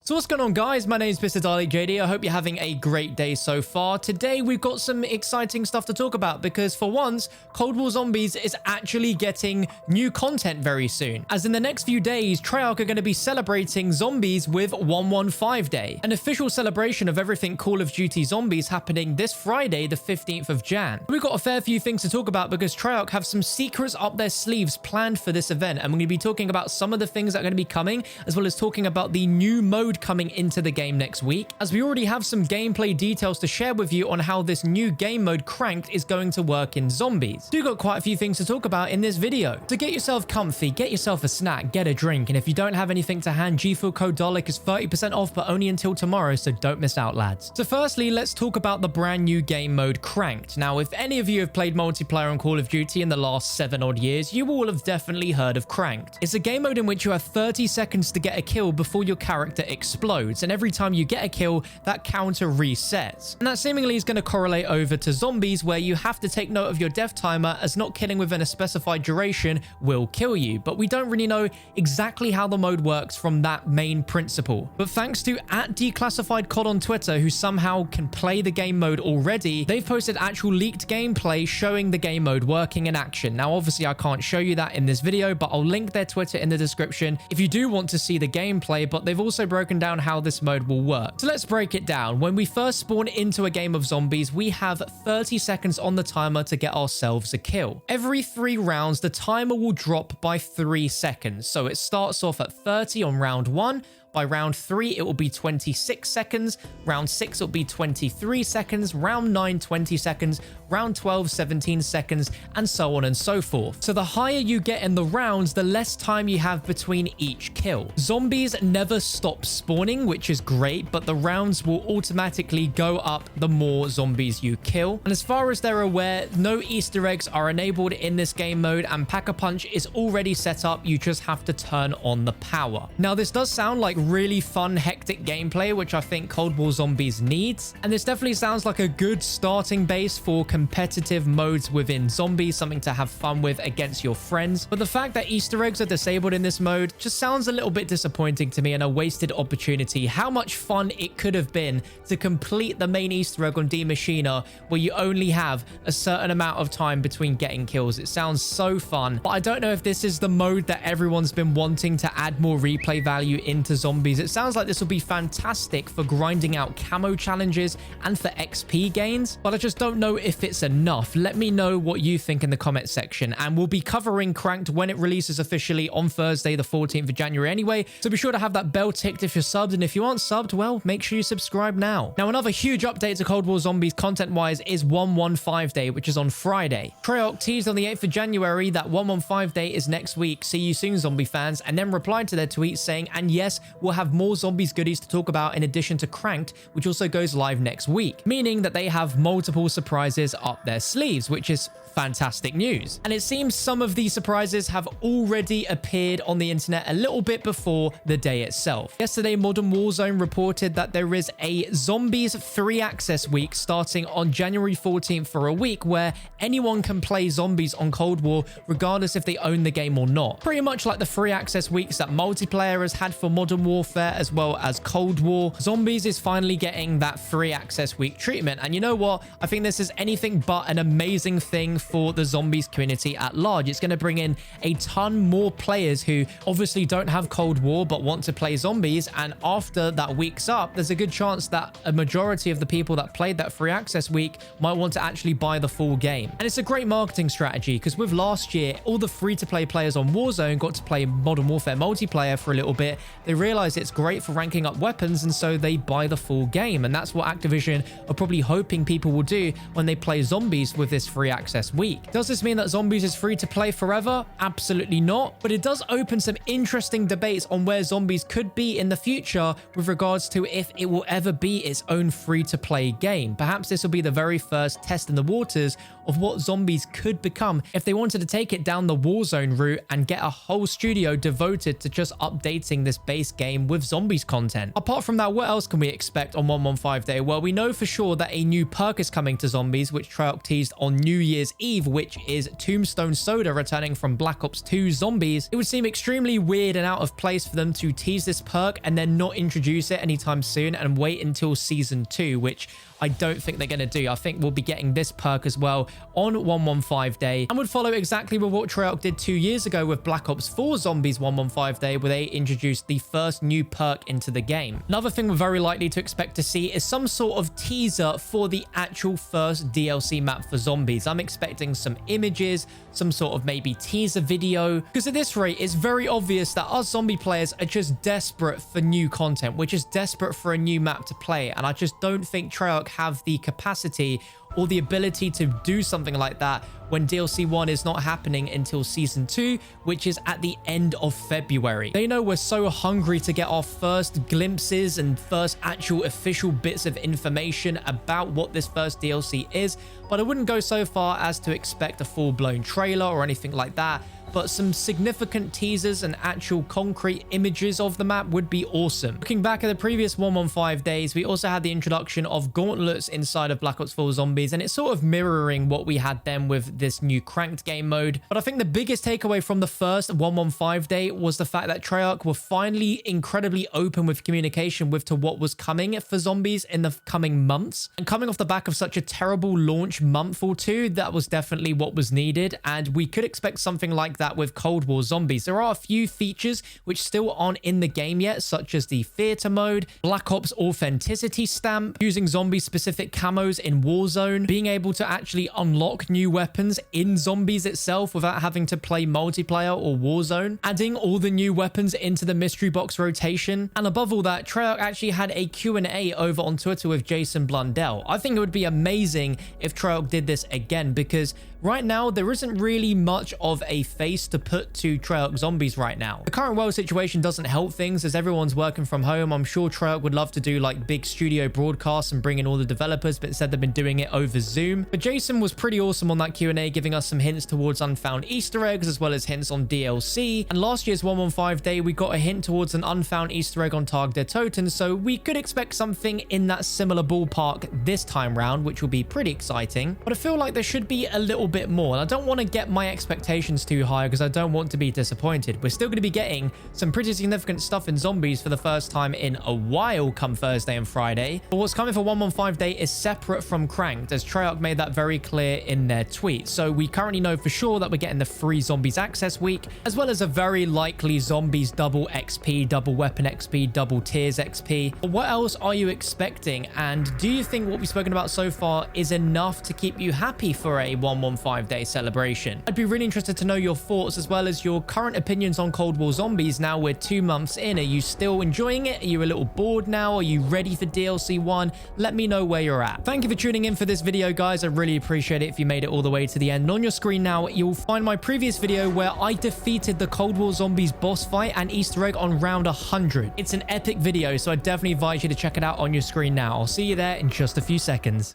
So what's going on, guys? My name is MrDalekJD. I hope you're having a great day so far. Today we've got some exciting stuff to talk about because for once, Cold War Zombies is actually getting new content very soon. As in the next few days, Treyarch are going to be celebrating Zombies with 115 Day, an official celebration of everything Call of Duty Zombies happening this Friday, the 15th of Jan. We've got a fair few things to talk about because Treyarch have some secrets up their sleeves planned for this event, and we're going to be talking about some of the things that are going to be coming, as well as talking about the new mode coming into the game next week, as we already have some gameplay details to share with you on how this new game mode Cranked is going to work in Zombies. We've got quite a few things to talk about in this video. So get yourself comfy, get yourself a snack, get a drink, and if you don't have anything to hand, G Fuel code Dalek is 30% off, but only until tomorrow, so don't miss out, lads. So firstly, let's talk about the brand new game mode Cranked. Now, if any of you have played multiplayer on Call of Duty in the last 7 odd years, you will have definitely heard of Cranked. It's a game mode in which you have 30 seconds to get a kill before your character explodes, and every time you get a kill, that counter resets. And that seemingly is going to correlate over to Zombies, where you have to take note of your death timer, as not killing within a specified duration will kill you. But we don't really know exactly how the mode works from that main principle. But thanks to @declassifiedcod on Twitter, who somehow can play the game mode already, they've posted actual leaked gameplay showing the game mode working in action. Now, obviously, I can't show you that in this video, but I'll link their Twitter in the description if you do want to see the gameplay. But they've also broken down how this mode will work. So let's break it down. When we first spawn into a game of Zombies, we have 30 seconds on the timer to get ourselves a kill. Every 3 rounds, the timer will drop by 3 seconds. So it starts off at 30 on round 1. By round 3, it will be 26 seconds. Round 6, it'll be 23 seconds. Round 9, 20 seconds. Round 12, 17 seconds, and so on and so forth. So the higher you get in the rounds, the less time you have between each kill. Zombies never stop spawning, which is great, but the rounds will automatically go up the more zombies you kill. And as far as they're aware, no Easter eggs are enabled in this game mode, and Pack-a-Punch is already set up. You just have to turn on the power. Now, this does sound like really fun, hectic gameplay, which I think Cold War Zombies needs. And this definitely sounds like a good starting base for competitive modes within Zombies, something to have fun with against your friends. But the fact that Easter eggs are disabled in this mode just sounds a little bit disappointing to me, and a wasted opportunity. How much fun it could have been to complete the main Easter egg on D Machina, where you only have a certain amount of time between getting kills. It sounds so fun, but I don't know if this is the mode that everyone's been wanting to add more replay value into Zombies. It sounds like this will be fantastic for grinding out camo challenges and for XP gains, but I just don't know if it's enough. Let me know what you think in the comment section, and we'll be covering Cranked when it releases officially on Thursday, the 14th of January anyway, so be sure to have that bell ticked if you're subbed, and if you aren't subbed, well, make sure you subscribe now. Now, another huge update to Cold War Zombies content-wise is 115 Day, which is on Friday. Treyarch teased on the 8th of January that 115 Day is next week. See you soon, zombie fans, and then replied to their tweet saying, and yes, we'll have more Zombies goodies to talk about in addition to Cranked, which also goes live next week, meaning that they have multiple surprises up their sleeves, which is fantastic news. And it seems some of these surprises have already appeared on the internet a little bit before the day itself. Yesterday, Modern Warzone reported that there is a Zombies free access week starting on January 14th for a week, where anyone can play Zombies on Cold War regardless if they own the game or not. Pretty much like the free access weeks that multiplayer has had for Modern Warfare as well as Cold War, Zombies is finally getting that free access week treatment. And you know what? I think this is anything but an amazing thing for the Zombies community at large. It's going to bring in a ton more players who obviously don't have Cold War but want to play Zombies, and after that week's up, there's a good chance that a majority of the people that played that free access week might want to actually buy the full game. And it's a great marketing strategy, because with last year, all the free-to-play players on Warzone got to play Modern Warfare multiplayer for a little bit. They realized it's great for ranking up weapons, and so they buy the full game. And that's what Activision are probably hoping people will do when they play Zombies with this free access week. Does this mean that Zombies is free to play forever? Absolutely not, but it does open some interesting debates on where Zombies could be in the future with regards to if it will ever be its own free to play game. Perhaps this will be the very first test in the waters of what zombies could become if they wanted to take it down the Warzone route and get a whole studio devoted to just updating this base game with zombies content. Apart from that, what else can we expect on 115 Day? Well, we know for sure that a new perk is coming to zombies, which Treyarch teased on New Year's Eve, which is Tombstone Soda returning from Black Ops 2 Zombies. It would seem extremely weird and out of place for them to tease this perk and then not introduce it anytime soon and wait until Season 2, which I don't think they're going to do. I think we'll be getting this perk as well on 115 Day and would follow exactly with what Treyarch did 2 years ago with Black Ops 4 Zombies 115 Day, where they introduced the first new perk into the game. Another thing we're very likely to expect to see is some sort of teaser for the actual first DLC map for Zombies. I'm expecting some images, some sort of maybe teaser video, because at this rate, it's very obvious that us zombie players are just desperate for new content. We're just desperate for a new map to play, and I just don't think Treyarch have the capacity or the ability to do something like that when DLC 1 is not happening until Season 2, which is at the end of February. They know we're so hungry to get our first glimpses and first actual official bits of information about what this first DLC is, but I wouldn't go so far as to expect a full-blown trailer or anything like that. But some significant teasers and actual concrete images of the map would be awesome. Looking back at the previous 115 Days, we also had the introduction of gauntlets inside of Black Ops 4 Zombies, and it's sort of mirroring what we had then with this new cranked game mode. But I think the biggest takeaway from the first 115 Day was the fact that Treyarch were finally incredibly open with communication with to what was coming for Zombies in the coming months. And coming off the back of such a terrible launch month or two, that was definitely what was needed, and we could expect something like that with Cold War Zombies. There are a few features which still aren't in the game yet, such as the theater mode, Black Ops authenticity stamp, using zombie specific camos in Warzone, being able to actually unlock new weapons in Zombies itself without having to play multiplayer or Warzone, adding all the new weapons into the mystery box rotation, and above all that, Treyarch actually had a Q&A over on Twitter with Jason Blundell. I think it would be amazing if Treyarch did this again, because right now there isn't really much of a face to put to Treyarch Zombies right now. The current world situation doesn't help things as everyone's working from home. I'm sure Treyarch would love to do like big studio broadcasts and bring in all the developers, but instead they've been doing it over Zoom. But Jason was pretty awesome on that Q&A, giving us some hints towards unfound Easter eggs as well as hints on DLC. And last year's 115 Day, we got a hint towards an unfound Easter egg on Tag der Toten, so we could expect something in that similar ballpark this time round, which will be pretty exciting. But I feel like there should be a little bit more, and I don't want to get my expectations too high because I don't want to be disappointed. We're still going to be getting some pretty significant stuff in Zombies for the first time in a while come Thursday and Friday. But what's coming for 115 Day is separate from Cranked, as Treyarch made that very clear in their tweet. So we currently know for sure that we're getting the free Zombies Access Week, as well as a very likely Zombies double XP, double weapon XP, double tiers XP. But what else are you expecting? And do you think what we've spoken about so far is enough to keep you happy for a 115 Day celebration? I'd be really interested to know your thoughts as well as your current opinions on Cold War Zombies now we're 2 months in. Are you still enjoying it? Are you a little bored now? Are you ready for DLC 1? Let me know where you're at. Thank you for tuning in for this video, guys. I really appreciate it if you made it all the way to the end. And on your screen now, you'll find my previous video where I defeated the Cold War Zombies boss fight and Easter egg on round 100. It's an epic video, so I definitely advise you to check it out on your screen now. I'll see you there in just a few seconds.